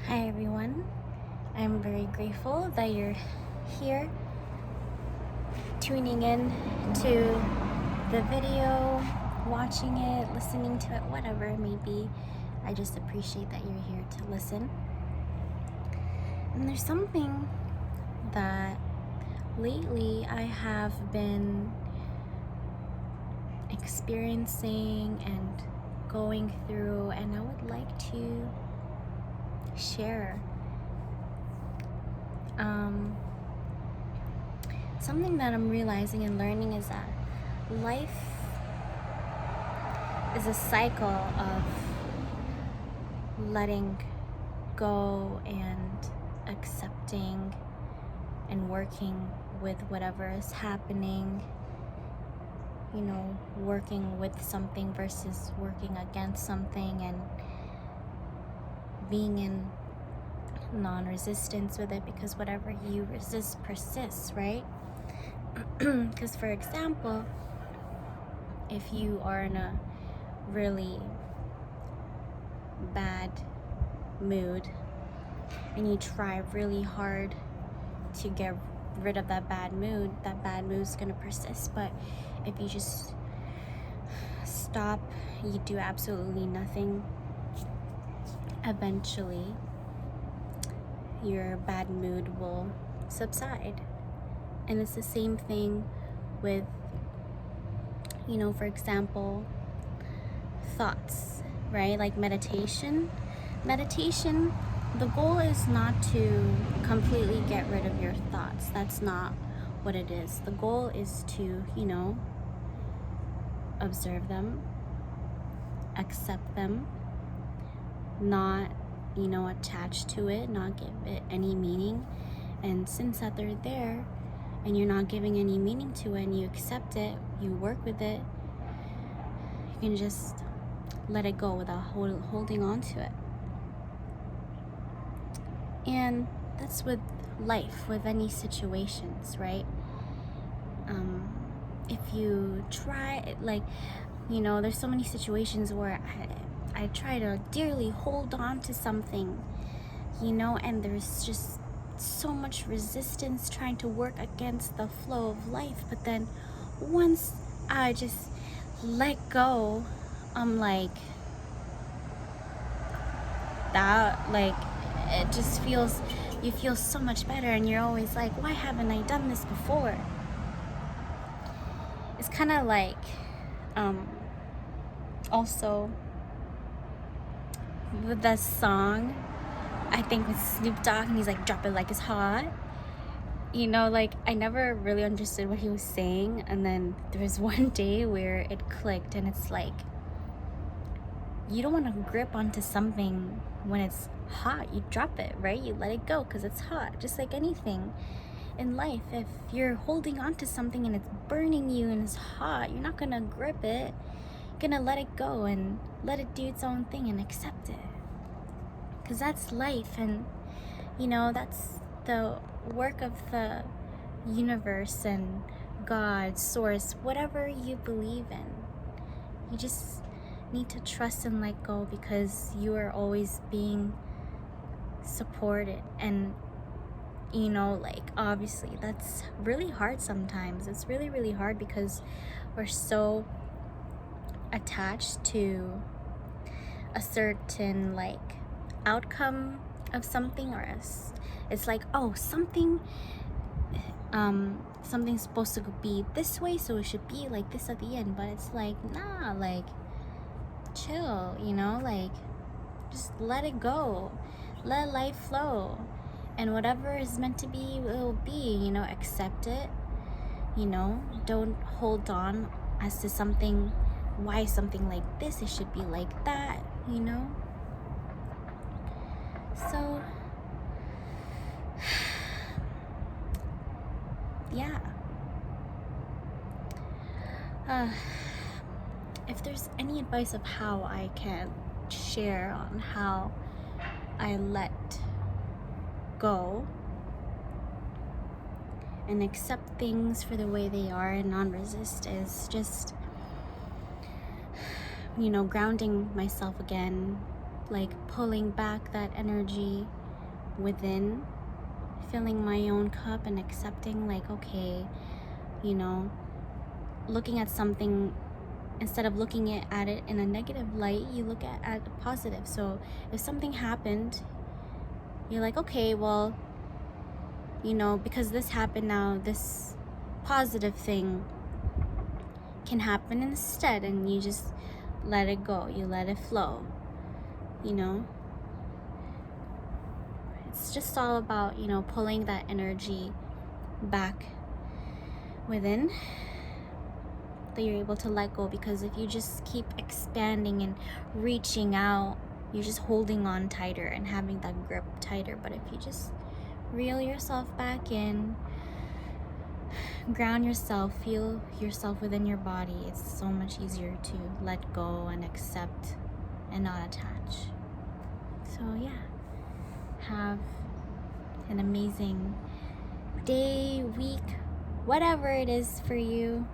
Hi everyone. I'm very grateful that you're here tuning in to the video, watching it, listening to it, whatever it may be. I just appreciate that you're here to listen. And there's something that lately I have been experiencing and going through, and I would like to share. Something that I'm realizing and learning is that life is a cycle of letting go and accepting and working with whatever is happening, working with something versus working against something, and being in non-resistance with it, because whatever you resist persists, right? Because for example, if you are in a really bad mood and you try really hard to get rid of that bad mood's gonna persist. But if you just stop, you do absolutely nothing, eventually your bad mood will subside. And it's the same thing with, for example, thoughts, right? Like meditation, the goal is not to completely get rid of your thoughts. That's not what it is. The goal is to, observe them, accept them, not, attach to it, not give it any meaning. And since that they're there and you're not giving any meaning to it and you accept it, you work with it, you can just let it go without holding on to it. And that's with life, with any situations, right? If you try, there's so many situations where I try to dearly hold on to something, and there's just so much resistance trying to work against the flow of life. But then once I just let go, I'm like, that, it just feels, you feel so much better, and you're always like, why haven't I done this before? It's kind of like, also with that song, I think with Snoop Dogg, and he's like, drop it like it's hot. I never really understood what he was saying, and then there was one day where it clicked, and it's like, you don't want to grip onto something when it's hot. You drop it, right? You let it go because it's hot. Just like anything in life, if you're holding on to something and it's burning you and it's hot, you're not gonna grip it. You're gonna let it go and let it do its own thing and accept it, because that's life. And that's the work of the universe and God, source, whatever you believe in. You just need to trust and let go, because you are always being supported. And obviously that's really hard sometimes. It's really, really hard because we're so attached to a certain outcome of something, or it's like, oh, something's supposed to be this way, so it should be like this at the end. But it's like, nah, chill, just let it go, let life flow, and whatever is meant to be will be. Accept it. Don't hold on as to something, why something like this, it should be like that. So yeah, if there's any advice of how I can share on how I let go and accept things for the way they are and non-resist, is just, grounding myself again, like pulling back that energy within, filling my own cup and accepting, like, okay, you know, looking at something, instead of looking at it in a negative light, you look at a positive. So if something happened, you're like, okay, well, you know, because this happened, now this positive thing can happen instead, and you just let it go, you let it flow, you know. It's just all about, you know, pulling that energy back within, that you're able to let go. Because if you just keep expanding and reaching out, you're just holding on tighter and having that grip tighter. But if you just reel yourself back in, ground yourself, feel yourself within your body, it's so much easier to let go and accept and not attach. So yeah, have an amazing day, week, whatever it is for you.